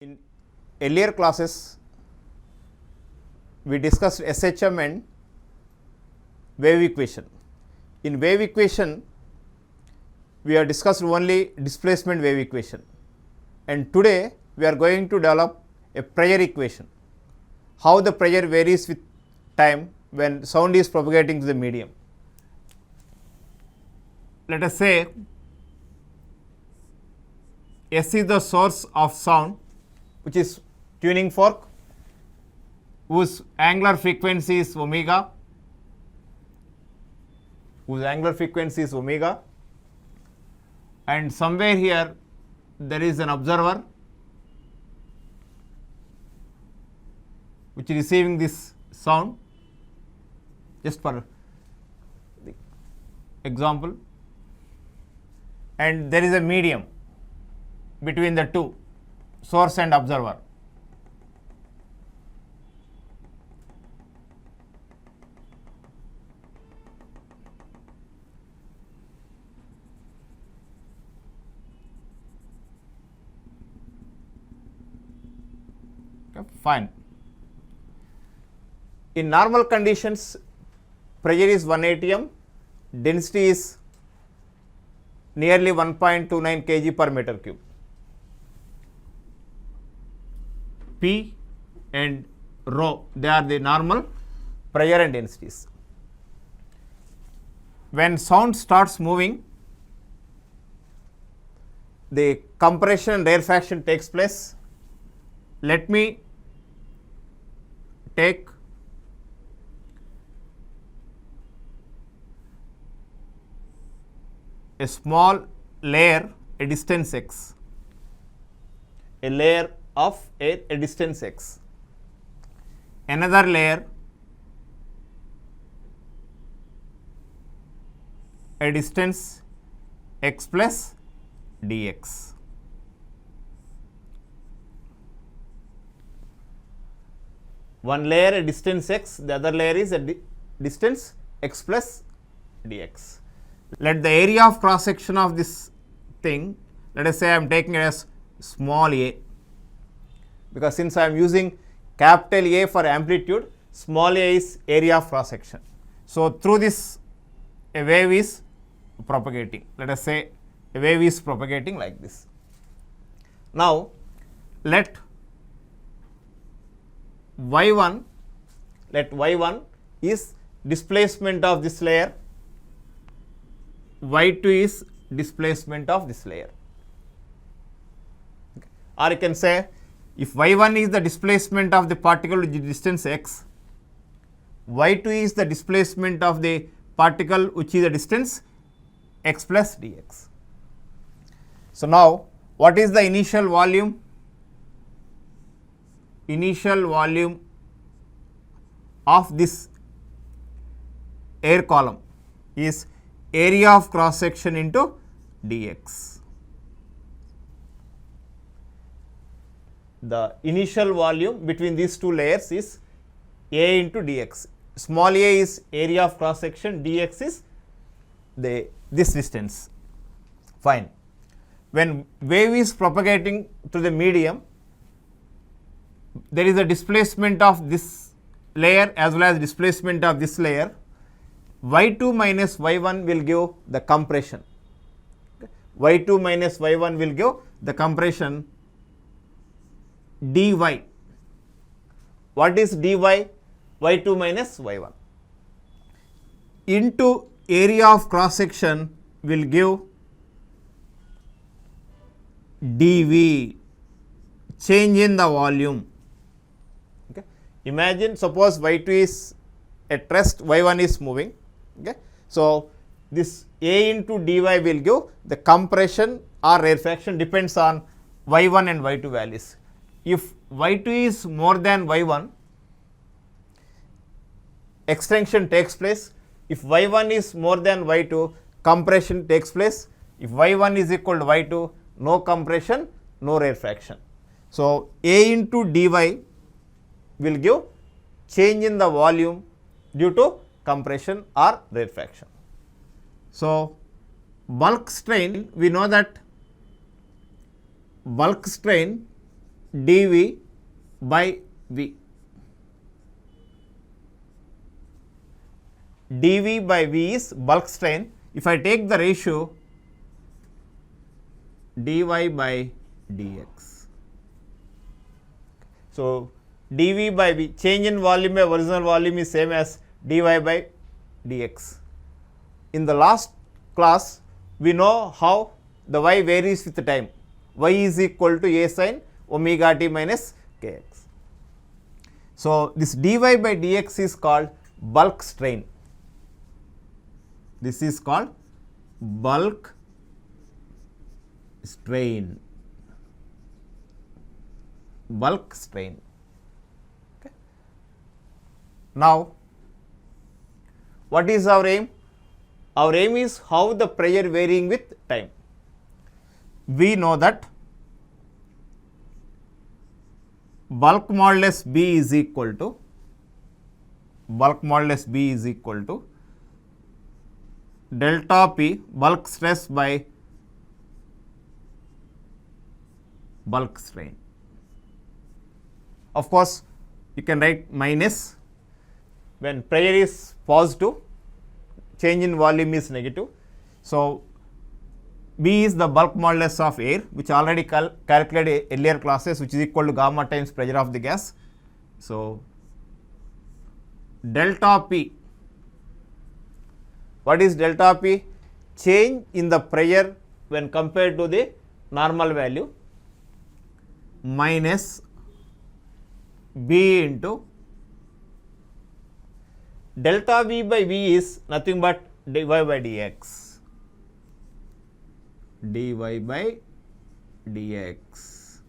In earlier classes, we discussed SHM and wave equation. In wave equation, we have discussed only displacement wave equation, and today we are going to develop a pressure equation. How the pressure varies with time when sound is propagating to the medium. Let us say S is the source of sound, which is tuning fork, whose angular frequency is omega, and somewhere here there is an observer which is receiving this sound, just for the example, and there is a medium between the two, source and observer. Okay, fine. In normal conditions, pressure is 1 atm, density is nearly 1.29 kg per meter cube. P and rho, they are the normal pressure and densities. When sound starts moving, the compression and rarefaction takes place. Let me take a small layer, a distance x, a layer of a distance x, another layer, a distance x plus dx. One layer a distance x, the other layer is a distance x plus dx. Let the area of cross section of this thing, let us say I am taking it as small a, because since I am using capital A for amplitude, small a is area of cross section. So, through this a wave is propagating, let us say a wave is propagating like this. Now, let y1 is displacement of this layer, y2 is displacement of this layer. Okay. Or you can say, if y1 is the displacement of the particle with the distance x, y2 is the displacement of the particle which is the distance x plus dx. So, now what is the initial volume? Initial volume of this air column is area of cross section into dx. The initial volume between these two layers is a into dx. Small a is area of cross section, dx is this distance. Fine. When wave is propagating through the medium, there is a displacement of this layer as well as displacement of this layer. y2 minus y1 will give the compression. Okay. y2 minus y1 will give the compression dy. What is dy? y2 minus y1 into area of cross section will give dv, change in the volume. Okay. Imagine, suppose y2 is at rest, y1 is moving. Okay. So, this a into dy will give the compression or rarefaction, depends on y1 and y2 values. If y2 is more than y1, extension takes place. If y1 is more than y2, compression takes place. If y1 is equal to y2, no compression, no rarefaction. So, a into dy will give change in the volume due to compression or rarefaction. So, bulk strain, we know that bulk strain dV by V. dV by V is bulk strain. If I take the ratio dy by dx. So, dV by V, change in volume by original volume is same as dy by dx. In the last class, we know how the y varies with time. Y is equal to a sin omega t minus kx. So, this dy by dx is called bulk strain. This is called bulk strain. Bulk strain. Okay. Now, what is our aim? Our aim is how the pressure varying with time. We know that bulk modulus B is equal to delta P bulk stress by bulk strain. Of course, you can write minus when pressure is positive, change in volume is negative. So, B is the bulk modulus of air, which already calculated earlier classes, which is equal to gamma times pressure of the gas. So, delta P. What is delta P? Change in the pressure when compared to the normal value minus B into delta V by V is nothing but dy by dx. dy by dx.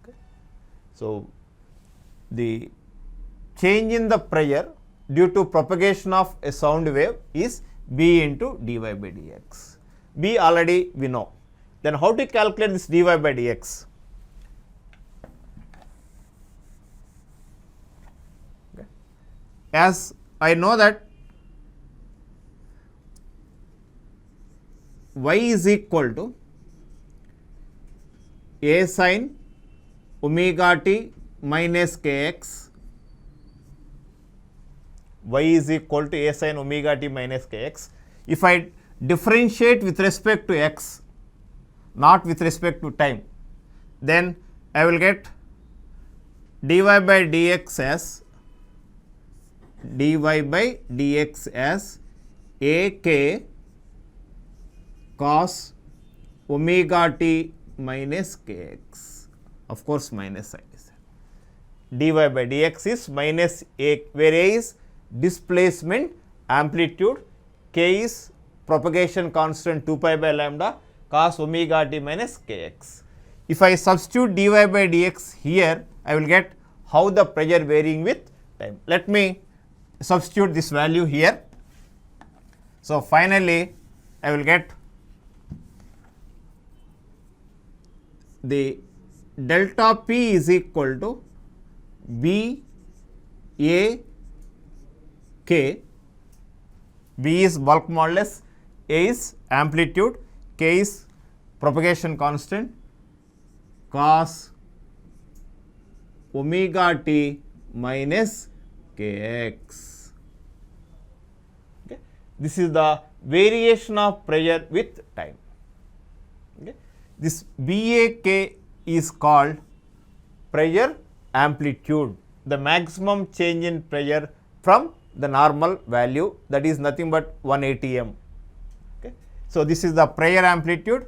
Okay. So, the change in the pressure due to propagation of a sound wave is B into dy by dx. B already we know. Then how to calculate this dy by dx? Okay. As I know that y is equal to a sin omega t minus kx, y is equal to a sin omega t minus kx. If I differentiate with respect to x, not with respect to time, then I will get dy by dx as ak cos omega t minus kx. Of course, minus sign is there. dy by dx is minus a, where a is displacement amplitude, k is propagation constant 2 pi by lambda cos omega t minus kx. If I substitute dy by dx here, I will get how the pressure varying with time. Let me substitute this value here. So, finally, I will get the delta P is equal to B A K. B is bulk modulus, A is amplitude, K is propagation constant, cos omega t minus kx. Okay. This is the variation of pressure with time. Okay. This BAK is called pressure amplitude, the maximum change in pressure from the normal value, that is nothing but 1 atm. Okay. So, this is the pressure amplitude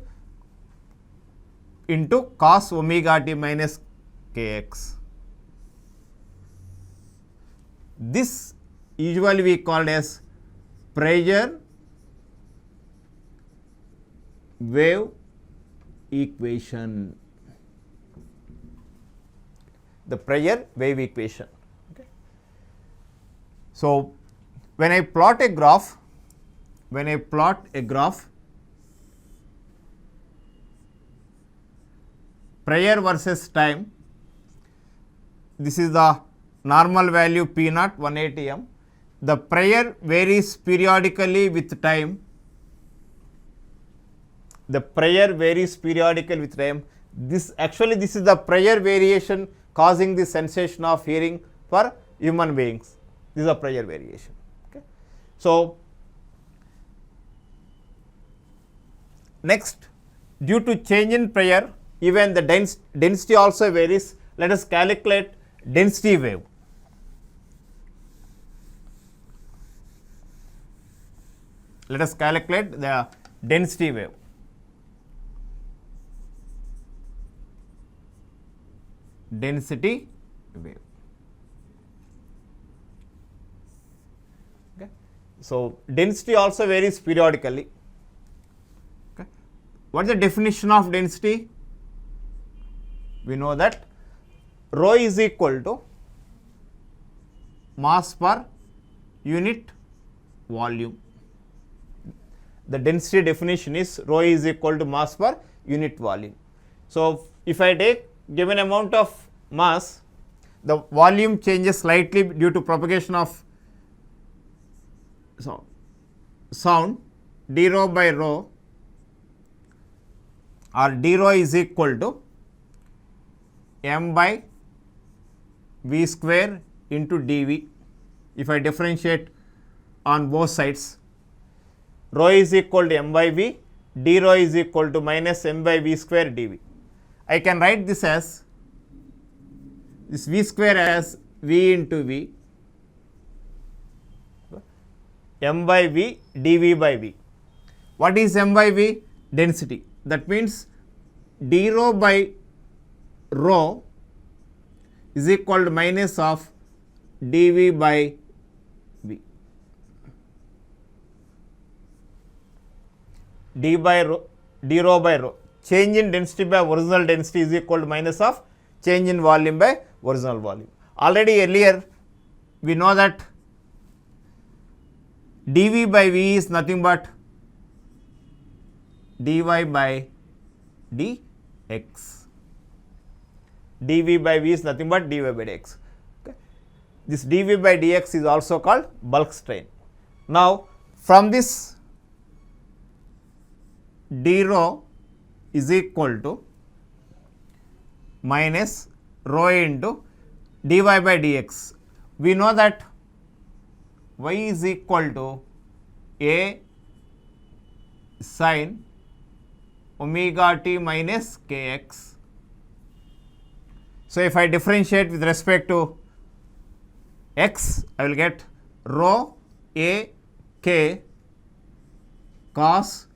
into cos omega t minus kx. This usually we called as pressure wave equation, the pressure wave equation. Okay. So, when I plot a graph, pressure versus time, this is the normal value P naught 1 atm. The pressure varies periodically with time. The pressure varies periodically with time. This actually this is the pressure variation causing the sensation of hearing for human beings. This is a pressure variation. Okay. So, next, due to change in pressure, even the density also varies. Let us calculate density wave. Let us calculate the density wave. Density wave. Okay. So, density also varies periodically. Okay. What is the definition of density? We know that rho is equal to mass per unit volume. The density definition is rho is equal to mass per unit volume. So, if I take given amount of mass, the volume changes slightly due to propagation of sound, d rho by rho, or d rho is equal to m by v square into dv. If I differentiate on both sides, rho is equal to m by v, d rho is equal to minus m by v square dv. I can write this as this v square as v into v, m by v dv by v. What is m by v? Density. That means d rho by rho is equal to minus of dv by v. D rho by rho. Change in density by original density is equal to minus of change in volume by original volume. Already earlier we know that dv by v is nothing but dy by dx. dv by v is nothing but dy by dx. Okay. This dv by dx is also called bulk strain. Now, from this d rho is equal to minus rho into dy by dx. We know that y is equal to a sin omega t minus kx. So, if I differentiate with respect to x, I will get rho a k cos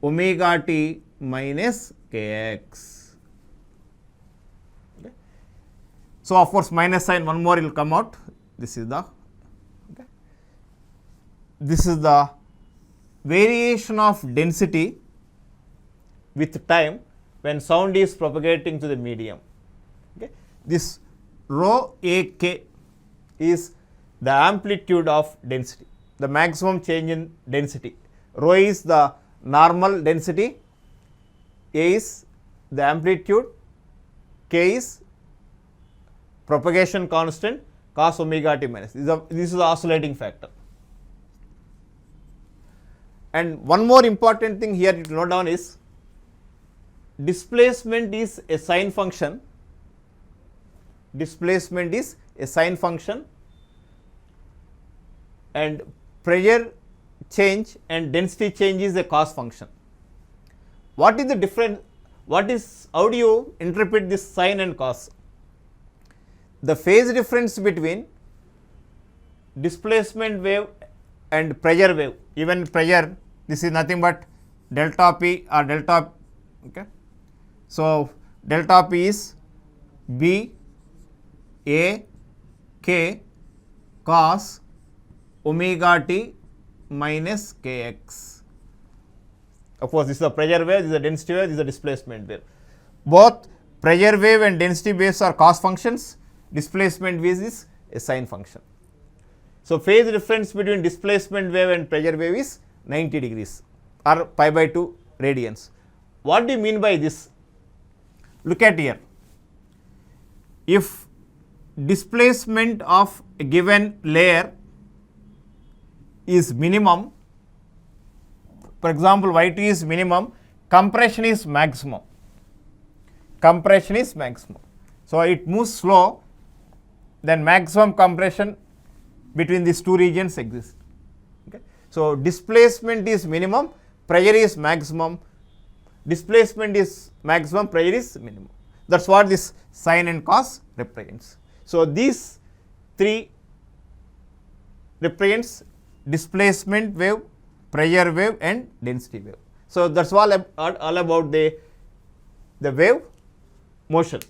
omega t minus kx. Okay. So, of course, minus sign one more will come out. This is the variation of density with time when sound is propagating to the medium. Okay. This rho a k is the amplitude of density, the maximum change in density. Rho is the normal density, a is the amplitude, k is propagation constant, cos omega t minus. This is the oscillating factor. And one more important thing here to note down is displacement is a sine function. Displacement is a sine function, and pressure change and density change is a cos function. What is the difference? How do you interpret this sine and cos? The phase difference between displacement wave and pressure wave, even pressure, this is nothing but delta p or delta, okay. So, delta p is b a k cos omega t minus kx. Of course, this is a pressure wave, this is a density wave, this is a displacement wave. Both pressure wave and density waves are cos functions, displacement wave is a sine function. So, phase difference between displacement wave and pressure wave is 90 degrees or pi by 2 radians. What do you mean by this? Look at here. If displacement of a given layer is minimum, for example, y2 is minimum, compression is maximum. compression is maximum. So, it moves slow, then maximum compression between these two regions exists. Okay. So, displacement is minimum, pressure is maximum, displacement is maximum, pressure is minimum. That is what this sin and cos represents. So, these three represents displacement wave, pressure wave and density wave. So, that is all about the wave motion.